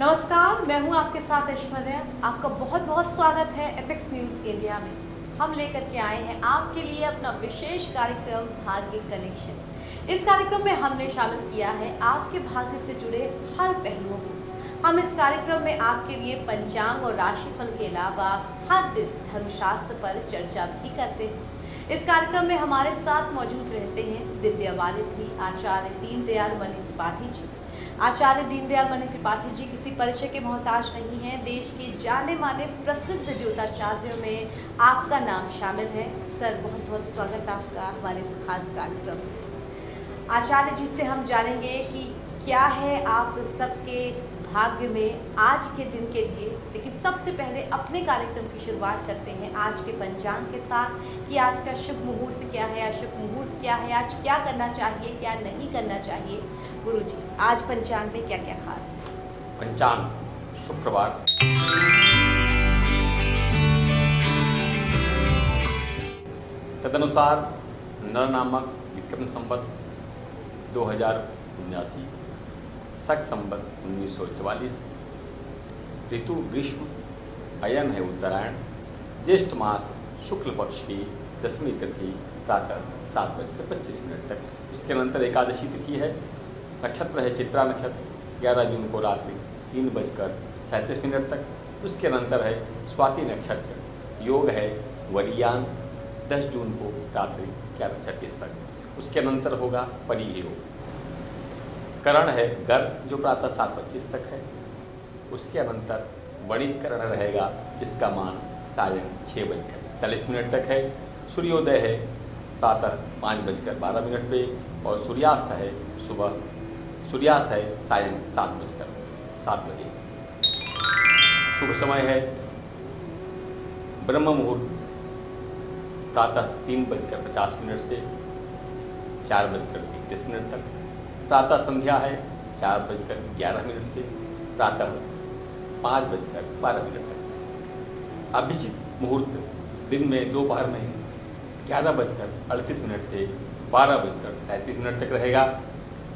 नमस्कार, मैं हूं आपके साथ ऐश्वर्या। आपका बहुत बहुत स्वागत है एपेक्स न्यूज़ इंडिया में। हम लेकर के आए हैं आपके लिए अपना विशेष कार्यक्रम भाग्य कनेक्शन। इस कार्यक्रम में हमने शामिल किया है आपके भाग्य से जुड़े हर पहलुओं को। हम इस कार्यक्रम में आपके लिए पंचांग और राशिफल के अलावा हर दिन धर्मशास्त्र पर चर्चा भी करते हैं। इस कार्यक्रम में हमारे साथ मौजूद रहते हैं विद्यावारिधि आचार्य दीनदयाल मणि त्रिपाठी जी। आचार्य दीनदयाल मणि त्रिपाठी जी किसी परिचय के मोहताज नहीं हैं। देश के जाने माने प्रसिद्ध ज्योतिषाचार्यों में आपका नाम शामिल है। सर, बहुत बहुत स्वागत आपका हमारे इस खास कार्यक्रम में। आचार्य जी से हम जानेंगे कि क्या है आप सबके भाग्य में आज के दिन के लिए। लेकिन सबसे पहले अपने कार्यक्रम की शुरुआत करते हैं आज के पंचांग के साथ कि आज का शुभ मुहूर्त क्या है, अशुभ मुहूर्त क्या है, आज क्या करना चाहिए, क्या नहीं करना चाहिए। गुरुजी, आज पंचांग में क्या क्या खास है? पंचांग शुक्रवार तदनुसार नर नामक विक्रम संवत 2079, शक संवत 1944, ऋतु ग्रीष्म, अयन है उत्तरायण, ज्येष्ठ मास शुक्ल पक्ष की 10वीं तिथि प्रातः 7:25 तक। उसके अनंतर एकादशी तिथि है। नक्षत्र है चित्रा नक्षत्र, 11 जून को रात्रि 3:37 तक। उसके अनंतर है स्वाति नक्षत्र, योग है वरियान, 10 जून को रात्रि 11:36 तक। उसके अनंतर होगा परी योग। करण है गर्भ, जो प्रातः 7:25 तक है। उसके अनंतर वणिज करण रहेगा, जिसका मान सायं 6:43 तक है। सूर्योदय है प्रातः 5:12 पे और सूर्यास्त है सायं 7 बजे। शुभ समय है ब्रह्म मुहूर्त प्रातः 3:50 से 4:31 तक। प्रातः संध्या है 4:11 से प्रातः 5:12 तक। अभिजित मुहूर्त दिन में दोपहर में 11:38 से 12:33 तक रहेगा।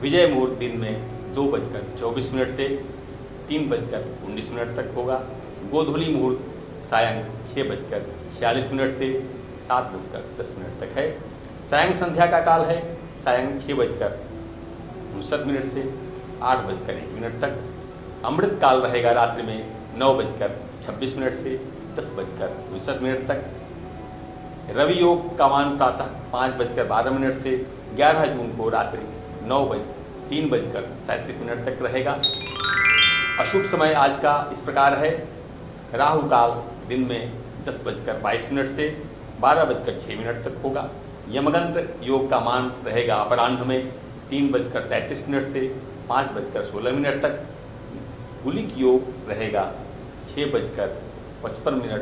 विजय मुहूर्त दिन में 2:24 से 3:19 तक होगा। गोधूली मुहूर्त सायं 6:46 से 7:10 तक है। सायं संध्या का काल है सायं 6:59 से 8:01 तक। अमृत काल रहेगा रात्रि में 9:26 से 10:59 तक। रवि योग का मान प्रातः 5:12 से 11 जून को रात्रि 3:37 तक रहेगा। अशुभ समय आज का इस प्रकार है। राहु काल दिन में 10:22 से 12:06 तक होगा। यमगंड योग का मान रहेगा अपराह्न में 3:33 से 5:16 तक। गुलिक योग रहेगा 6:55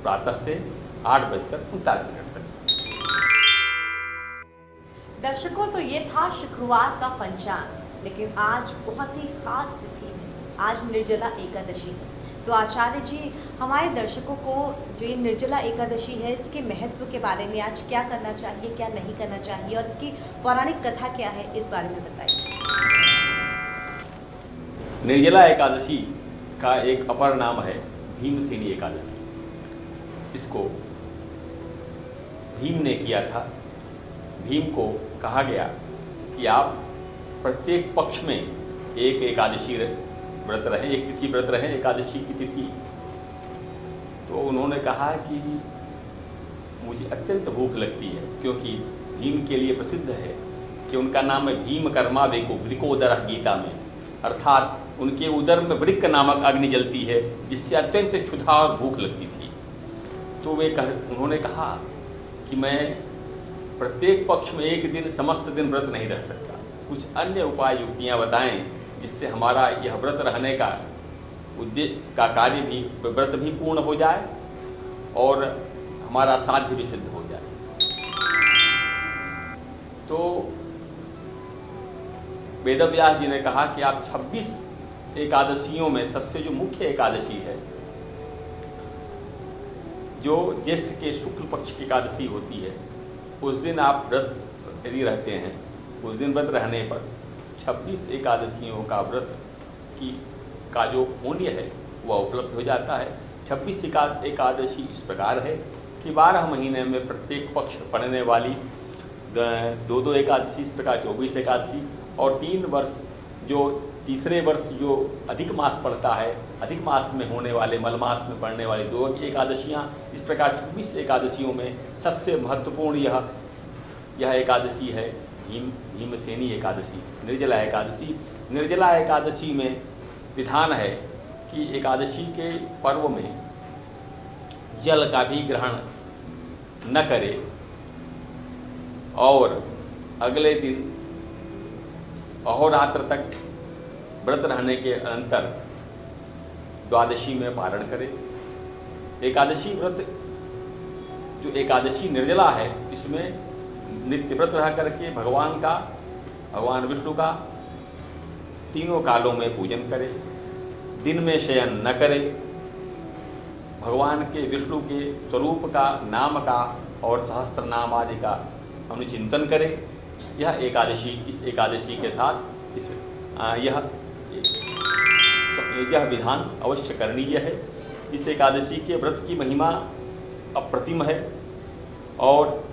प्रातः से 8:39 तक। दर्शकों, तो ये था शुक्रवार का पंचांग। लेकिन आज बहुत ही खास तिथि है, आज निर्जला एकादशी है। तो आचार्य जी, हमारे दर्शकों को जो ये निर्जला एकादशी है, इसके महत्व के बारे में आज क्या करना चाहिए, क्या नहीं करना चाहिए और इसकी पौराणिक कथा क्या है, इस बारे में बताइए। निर्जला एकादशी का एक अपर नाम है भीमसेनी एकादशी। इसको भीम ने किया था। भीम को कहा गया कि आप प्रत्येक पक्ष में एक एकादशी व्रत रहें, एक तिथि व्रत रहें, एकादशी की तिथि। तो उन्होंने कहा कि मुझे अत्यंत भूख लगती है, क्योंकि भीम के लिए प्रसिद्ध है कि उनका नाम है भीम कर्मा वेको वृकोदर गीता में, अर्थात उनके उदर में वृक्क नामक अग्नि जलती है, जिससे अत्यंत क्षुधा और भूख लगती थी। तो उन्होंने कहा कि मैं प्रत्येक पक्ष में एक दिन समस्त दिन व्रत नहीं रह सकता, कुछ अन्य उपाय युक्तियाँ बताएं जिससे हमारा यह व्रत रहने का उद्देश्य का कार्य भी, व्रत भी पूर्ण हो जाए और हमारा साध्य भी सिद्ध हो जाए। तो वेदव्यास जी ने कहा कि आप 26 एकादशियों में सबसे जो मुख्य एकादशी है, जो ज्येष्ठ के शुक्ल पक्ष की एकादशी होती है, उस दिन आप व्रत यदि रहते हैं, उस दिन व्रत रहने पर 26 एकादशियों का व्रत की का जो पुण्य है वह उपलब्ध हो जाता है। 26 एकादशी इस प्रकार है कि 12 महीने में प्रत्येक पक्ष पड़ने वाली 2 एकादशी, इस प्रकार 24 एकादशी, और 3 वर्ष जो तीसरे वर्ष जो अधिक मास पड़ता है, अधिक मास में होने वाले मल मास में पड़ने वाली 2 एकादशियाँ, इस प्रकार 26 एकादशियों में सबसे महत्वपूर्ण यह एकादशी है भीमसेनी एकादशी, निर्जला एकादशी। निर्जला एकादशी में विधान है कि एकादशी के पर्व में जल का भी ग्रहण न करे और अगले दिन अहोरात्र तक व्रत रहने के अनंतर द्वादशी में पारण करे। एकादशी व्रत जो एकादशी निर्जला है, इसमें नित्य व्रत रह करके भगवान विष्णु का तीनों कालों में पूजन करे, दिन में शयन न करे, भगवान के विष्णु के स्वरूप का, नाम का और सहस्त्र नाम आदि का अनुचिंतन करे। इस एकादशी के साथ यह विधान अवश्य करणीय है। इस एकादशी के व्रत की महिमा अप्रतिम है और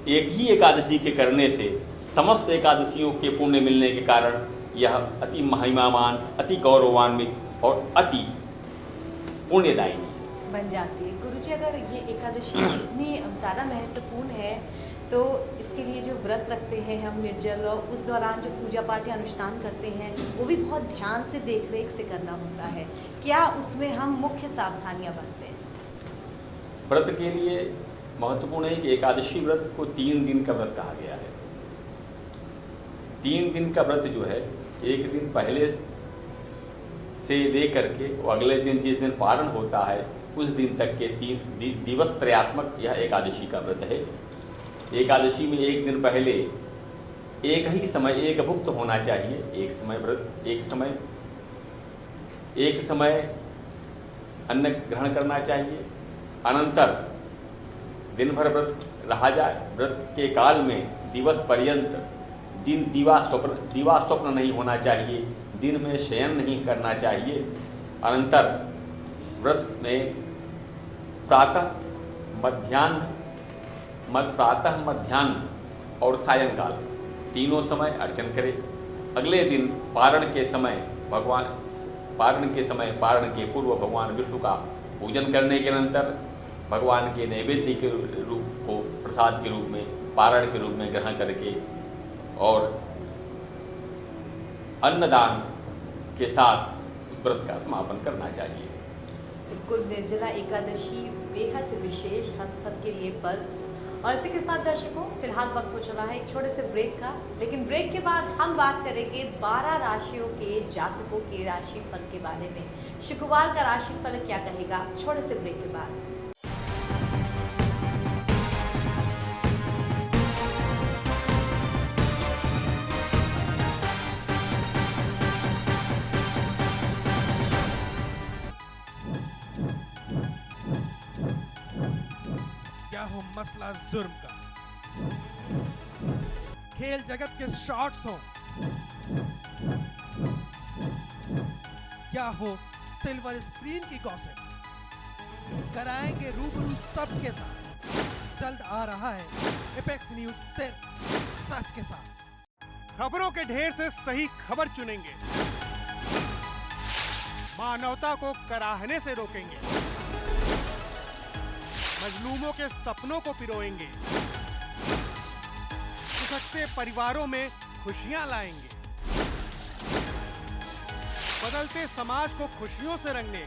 एक ही एकादशी के करने से समस्त एकादशियों के पुण्य मिलने के कारण यह अति महिमावान, अति गौरवान्वित और अति पुण्यदायिनी बन जाती है। गुरुजी, अगर ये एकादशी इतनी ज़्यादा महत्वपूर्ण है तो इसके लिए जो व्रत रखते हैं हम निर्जल, और उस दौरान जो पूजा पाठ या अनुष्ठान करते हैं वो भी बहुत ध्यान से देख रेख से करना होता है। क्या उसमें हम मुख्य सावधानियां बरतें? व्रत के लिए महत्वपूर्ण है कि एकादशी व्रत को 3 दिन का व्रत कहा गया है। 3 दिन का व्रत जो है, एक दिन पहले से लेकर के वो अगले दिन जिस दिन पारण होता है उस दिन तक के 3 दिवस त्रयात्मक यह एकादशी का व्रत है। एकादशी में एक दिन पहले एक ही समय एक भुक्त होना चाहिए, एक समय व्रत, एक समय अन्न ग्रहण करना चाहिए। अनंतर दिन भर व्रत रहा जाए। व्रत के काल में दिवस पर्यंत दीवा स्वप्न नहीं होना चाहिए, दिन में शयन नहीं करना चाहिए। अनंतर व्रत में प्रातः, मध्याह्न और सायंकाल तीनों समय अर्चन करें। अगले दिन पारण के पूर्व भगवान विष्णु का पूजन करने के अनंतर भगवान के नैवेद्य के रूप को प्रसाद के रूप में, पारण के रूप में ग्रहण करके और अन्नदान के साथ व्रत का समापन करना चाहिए। बिल्कुल, निर्जला एकादशी बेहद विशेष हम सबके लिए पर्व। और इसी के साथ दर्शकों, फिलहाल वक्त हो चला है एक छोटे से ब्रेक का, लेकिन ब्रेक के बाद हम बात करेंगे 12 राशियों के जातकों के राशिफल के बारे में। शुक्रवार का राशिफल क्या कहेगा, छोटे से ब्रेक के बाद। मसला जुर्म का, खेल जगत के शॉट्स हो या हो सिल्वर स्क्रीन की गॉसिप, कराएंगे रूबरू सबके साथ। जल्द आ रहा है एपेक्स न्यूज, सिर्फ सच के साथ। खबरों के ढेर से सही खबर चुनेंगे, मानवता को कराहने से रोकेंगे, मजलूमों के सपनों को पिरोएंगे, खिसकते परिवारों में खुशियां लाएंगे, बदलते समाज को खुशियों से रंगने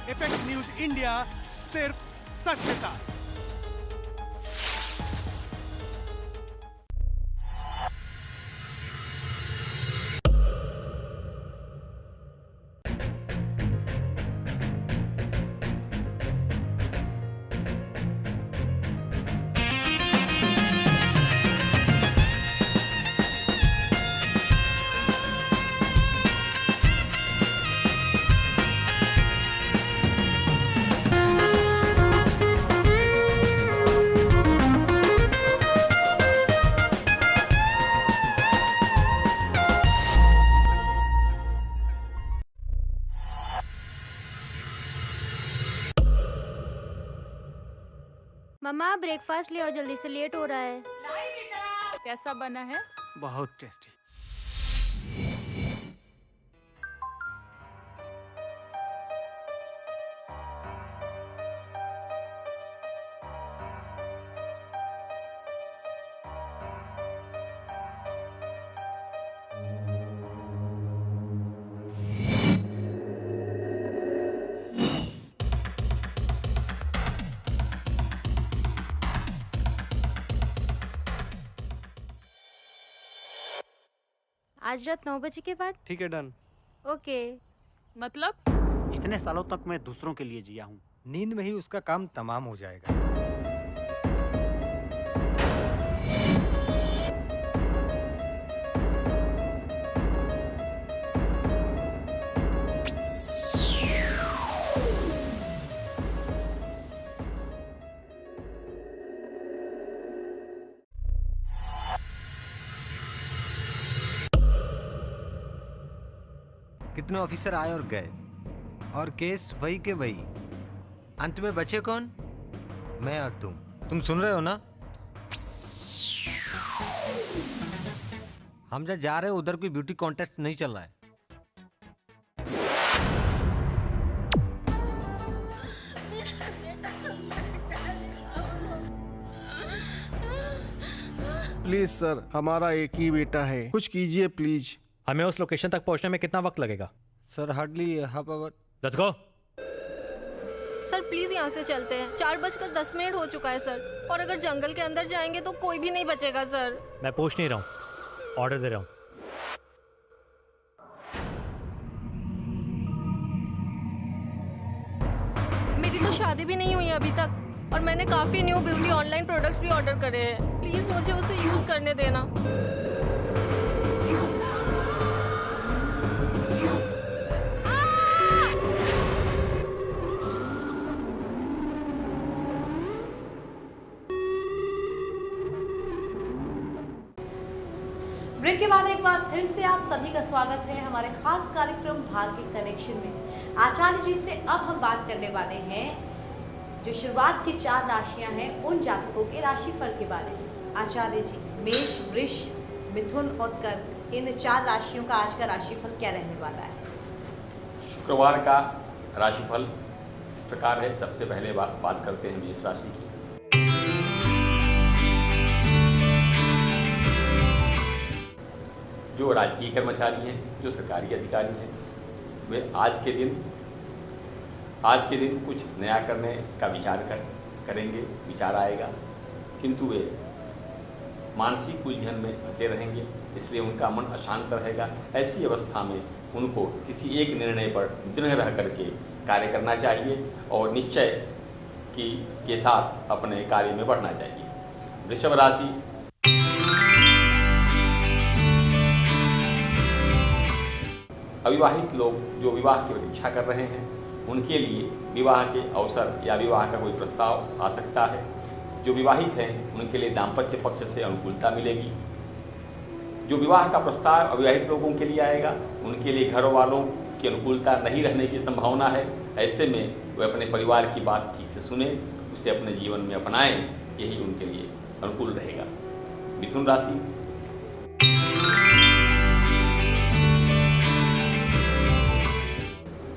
एपेक्स न्यूज इंडिया, सिर्फ सच के साथ। मम्मा ब्रेकफास्ट ले आओ जल्दी से, लेट हो रहा है। कैसा बना है? बहुत टेस्टी। आज रात 9 बजे के बाद। ठीक है, डन। ओके। मतलब? इतने सालों तक मैं दूसरों के लिए जिया हूँ। नींद में ही उसका काम तमाम हो जाएगा। कितने ऑफिसर आए और गए और केस वही के वही। अंत में बचे कौन? मैं और तुम सुन रहे हो ना? हम जब जा रहे हो उधर कोई ब्यूटी कॉन्टेस्ट नहीं चल रहा है। प्लीज सर, हमारा एक ही बेटा है, कुछ कीजिए प्लीज। हमें उस लोकेशन तक पहुंचने में कितना वक्त लगेगा? Sir hardly half hour. Let's go. Sir please यहाँ से चलते हैं। 4:10 हो चुका है सर, और अगर जंगल के अंदर जाएंगे तो कोई भी नहीं बचेगा सर। मैं पूछ नहीं रहा हूँ, ऑर्डर दे रहा हूँ। मेरी तो शादी भी नहीं हुई अभी तक, और मैंने काफी न्यू ब्यूटी ऑनलाइन प्रोडक्ट्स भी ऑर्डर करे हैं। प्लीज मुझे उसे यूज करने देना। ब्रेक के बाद एक बार फिर से आप सभी का स्वागत है हमारे खास कार्यक्रम भाग्य कनेक्शन में। आचार्य जी से अब हम बात करने वाले हैं जो शुरुआत की 4 राशियां हैं उन जातकों के राशिफल के बारे में। आचार्य जी, मेष, वृष, मिथुन और कर्क, इन 4 राशियों का आज का राशिफल क्या रहने वाला है? शुक्रवार का राशिफल इस प्रकार है। सबसे पहले बात करते हैं मेष राशि की। जो राजकीय कर्मचारी हैं, जो सरकारी अधिकारी हैं, वे आज के दिन कुछ नया करने का करेंगे, विचार आएगा, किंतु वे मानसिक उलझन में फंसे रहेंगे, इसलिए उनका मन अशांत रहेगा। ऐसी अवस्था में उनको किसी एक निर्णय पर दृढ़ रह करके कार्य करना चाहिए और निश्चय के साथ अपने कार्य में बढ़ना चाहिए। वृषभ राशि, अविवाहित लोग जो विवाह की प्रतीक्षा कर रहे हैं उनके लिए विवाह के अवसर या विवाह का कोई प्रस्ताव आ सकता है। जो विवाहित हैं उनके लिए दाम्पत्य पक्ष से अनुकूलता मिलेगी। जो विवाह का प्रस्ताव अविवाहित लोगों के लिए आएगा उनके लिए घर वालों की अनुकूलता नहीं रहने की संभावना है। ऐसे में वे अपने परिवार की बात ठीक से सुने, उसे अपने जीवन में अपनाएं, यही उनके लिए अनुकूल रहेगा। मिथुन राशि,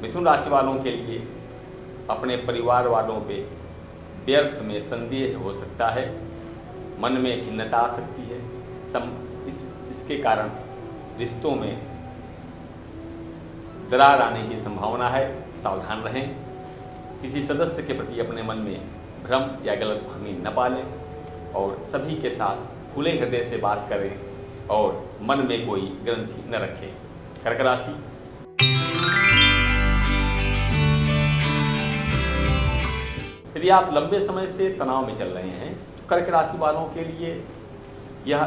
मिथुन राशि वालों के लिए अपने परिवार वालों पे व्यर्थ में संदेह हो सकता है, मन में खिन्नता आ सकती है। इसके कारण रिश्तों में दरार आने की संभावना है, सावधान रहें। किसी सदस्य के प्रति अपने मन में भ्रम या गलतफहमी न पालें और सभी के साथ खुले हृदय से बात करें और मन में कोई ग्रंथि न रखें। कर्क राशि, यदि आप लंबे समय से तनाव में चल रहे हैं तो कर्क राशि वालों के लिए यह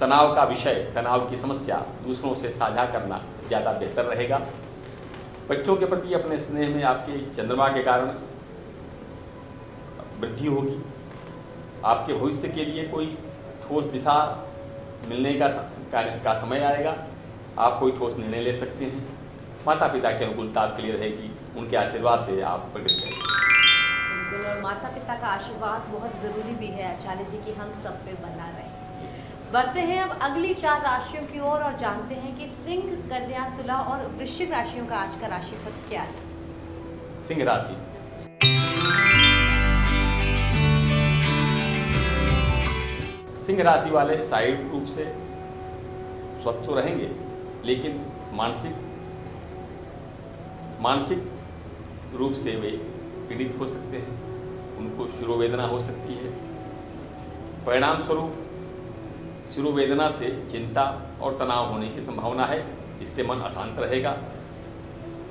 तनाव का विषय, तनाव की समस्या दूसरों से साझा करना ज़्यादा बेहतर रहेगा। बच्चों के प्रति अपने स्नेह में आपके चंद्रमा के कारण वृद्धि होगी। आपके भविष्य के लिए कोई ठोस दिशा मिलने का समय आएगा। आप कोई ठोस निर्णय ले सकते हैं। माता पिता की अनुकूलता आपके लिए रहेगी, उनके आशीर्वाद से आप प्रगति करेंगे। और माता पिता का आशीर्वाद बहुत ज़रूरी भी है आचार्य जी की हम सब पे बना रहे। बढ़ते हैं अब अगली 4 राशियों की ओर और जानते हैं कि सिंह, कन्या, तुला और वृश्चिक राशियों का आज का राशिफल क्या है। सिंह राशि। सिंह राशि वाले शारीरिक रूप से स्वस्थ तो रहेंगे, लेकिन मानसिक रूप से वे पीड़ित हो सकते हैं। उनको शिरोवेदना हो सकती है। परिणाम स्वरूप शिरोवेदना से चिंता और तनाव होने की संभावना है। इससे मन अशांत रहेगा।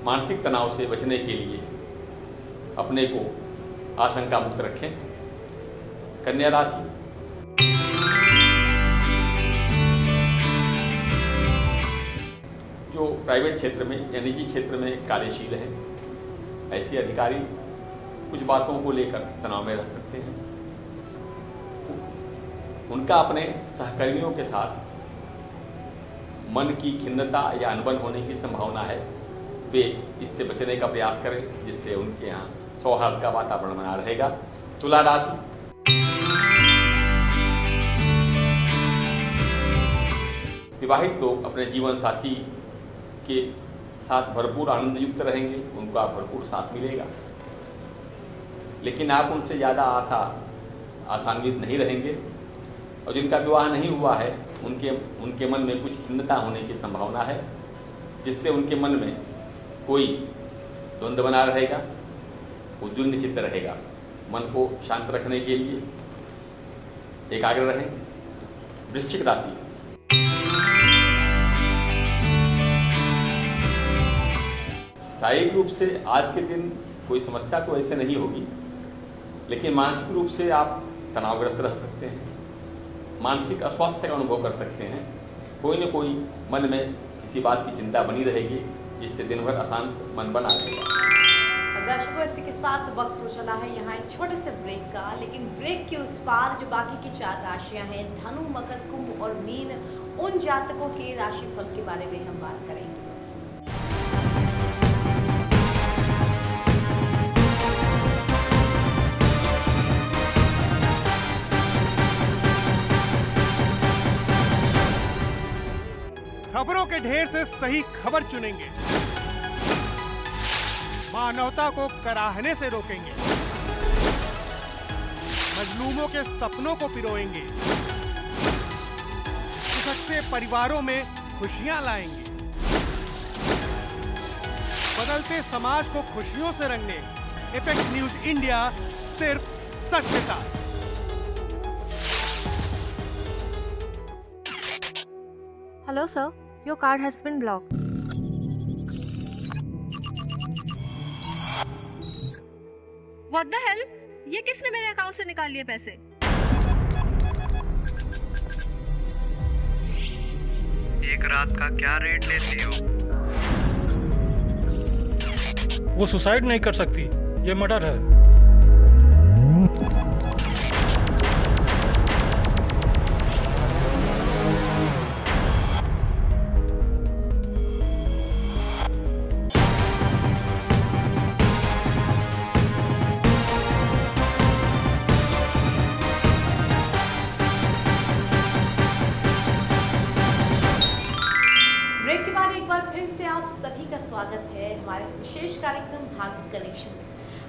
मानसिक तनाव से बचने के लिए अपने को आशंका मुक्त रखें। कन्या राशि। जो प्राइवेट क्षेत्र में या निजी क्षेत्र में कार्यशील हैं, ऐसे अधिकारी कुछ बातों को लेकर तनाव में रह सकते हैं। उनका अपने सहकर्मियों के साथ मन की खिन्नता या अनबन होने की संभावना है। वे इससे बचने का प्रयास करें, जिससे उनके यहाँ सौहार्द का वातावरण बना रहेगा। तुला राशि। विवाहित लोग अपने जीवन साथी के साथ भरपूर आनंद युक्त रहेंगे। उनका भरपूर साथ मिलेगा, लेकिन आप उनसे ज़्यादा आशान्वित नहीं रहेंगे। और जिनका विवाह नहीं हुआ है, उनके मन में कुछ खिन्नता होने की संभावना है, जिससे उनके मन में कोई द्वंद्व बना रहेगा। उद्विग्न चित्त रहेगा। मन को शांत रखने के लिए एकाग्र रहें। वृश्चिक राशि। शारीरिक रूप से आज के दिन कोई समस्या तो ऐसे नहीं होगी, लेकिन मानसिक रूप से आप तनावग्रस्त रह सकते हैं। मानसिक अस्वास्थ्य का अनुभव कर सकते हैं। कोई न कोई मन में किसी बात की चिंता बनी रहेगी, जिससे दिन भर अशांत मन बना रहेगा। दर्शकों, इसी के साथ वक्त हो चला है यहाँ एक छोटे से ब्रेक का, लेकिन ब्रेक के उस पार जो बाकी की 4 राशियाँ हैं, धनु, मकर, कुंभ और मीन, उन जातकों के राशिफल के बारे में हम बात करेंगे। खबरों के ढेर से सही खबर चुनेंगे, मानवता को कराहने से रोकेंगे, मजलूमों के सपनों को पिरोएंगे, खिसकते परिवारों में खुशियां लाएंगे, बदलते समाज को खुशियों से रंगने एपेक्स न्यूज इंडिया सिर्फ सच के साथ। Hello sir, your card has been blocked. What the hell? ये किसने मेरे अकाउंट से निकाल लिए पैसे? एक रात का क्या रेट लेती हो? वो सुसाइड नहीं कर सकती, ये मर्डर है। स्वागत है हमारे विशेष कार्यक्रम भाग्य कनेक्शन में।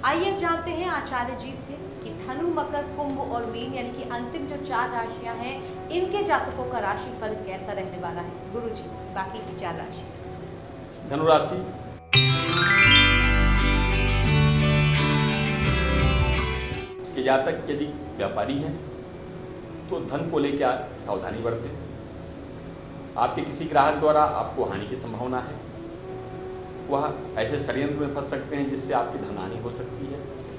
आइए अब जानते हैं आचार्य जी से कि धनु, मकर, कुंभ और मीन यानी कि अंतिम जो 4 राशियां हैं, इनके जातकों का राशिफल कैसा रहने वाला है। गुरुजी, बाकी की 4 राशि। धनु राशि। के जातक यदि व्यापारी हैं तो धन को लेकर सावधानी बरतें। आपके किसी ग्राहक द्वारा आपको हानि की संभावना है। वह ऐसे षड्यंत्र में फंस सकते हैं जिससे आपकी धनहानि हो सकती है।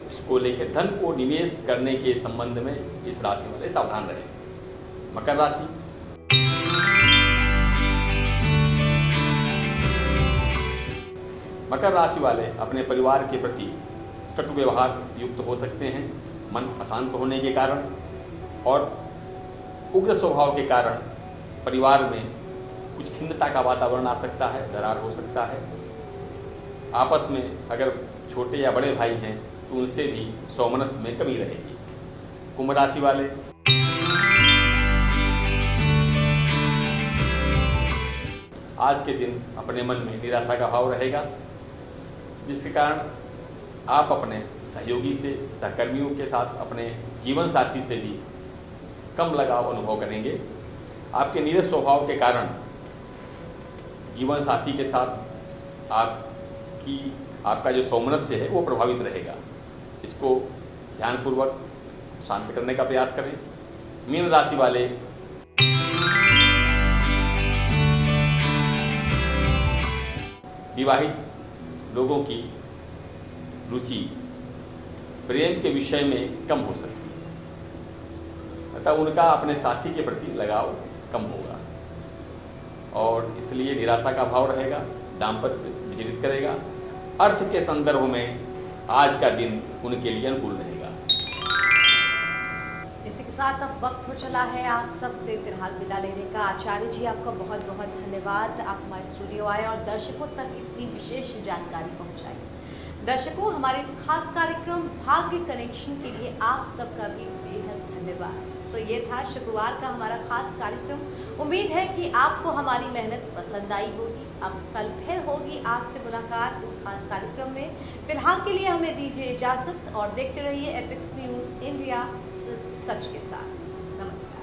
इसको लेकर धन को निवेश करने के संबंध में इस राशि वाले सावधान रहें। मकर राशि। मकर राशि वाले अपने परिवार के प्रति कटु व्यवहार युक्त हो सकते हैं। मन अशांत होने के कारण और उग्र स्वभाव के कारण परिवार में कुछ खिन्नता का वातावरण आ सकता है, दरार हो सकता है। आपस में अगर छोटे या बड़े भाई हैं तो उनसे भी सौमनस में कमी रहेगी। कुंभ राशि वाले, आज के दिन अपने मन में निराशा का भाव रहेगा, जिसके कारण आप अपने सहयोगी से, सहकर्मियों के साथ, अपने जीवन साथी से भी कम लगाव अनुभव करेंगे। आपके नीरस स्वभाव के कारण जीवन साथी के साथ आपका जो सौमनस्य है वो प्रभावित रहेगा। इसको ध्यानपूर्वक शांत करने का प्रयास करें। मीन राशि वाले, विवाहित लोगों की रुचि प्रेम के विषय में कम हो सकती है, अतः उनका अपने साथी के प्रति लगाव कम होगा और इसलिए निराशा का भाव रहेगा, दाम्पत्य विचलित करेगा। अर्थ के संदर्भ में आज का दिन उनके लिए अनुकूल रहेगा। इसी के साथ अब वक्त हो चला है आप सबसे फिलहाल विदा लेने का। आचार्य जी, आपका बहुत बहुत धन्यवाद, आप हमारे स्टूडियो आए और दर्शकों तक इतनी विशेष जानकारी पहुंचाई। दर्शकों, हमारे इस खास कार्यक्रम भाग्य कनेक्शन के लिए आप सबका भी बेहद धन्यवाद। तो ये था शुक्रवार का हमारा खास कार्यक्रम। उम्मीद है कि आपको हमारी मेहनत पसंद आई होगी। अब कल फिर होगी आपसे मुलाकात इस खास कार्यक्रम में। फिलहाल के लिए हमें दीजिए इजाज़त और देखते रहिए एपिक्स न्यूज़ इंडिया, सच के साथ। नमस्कार।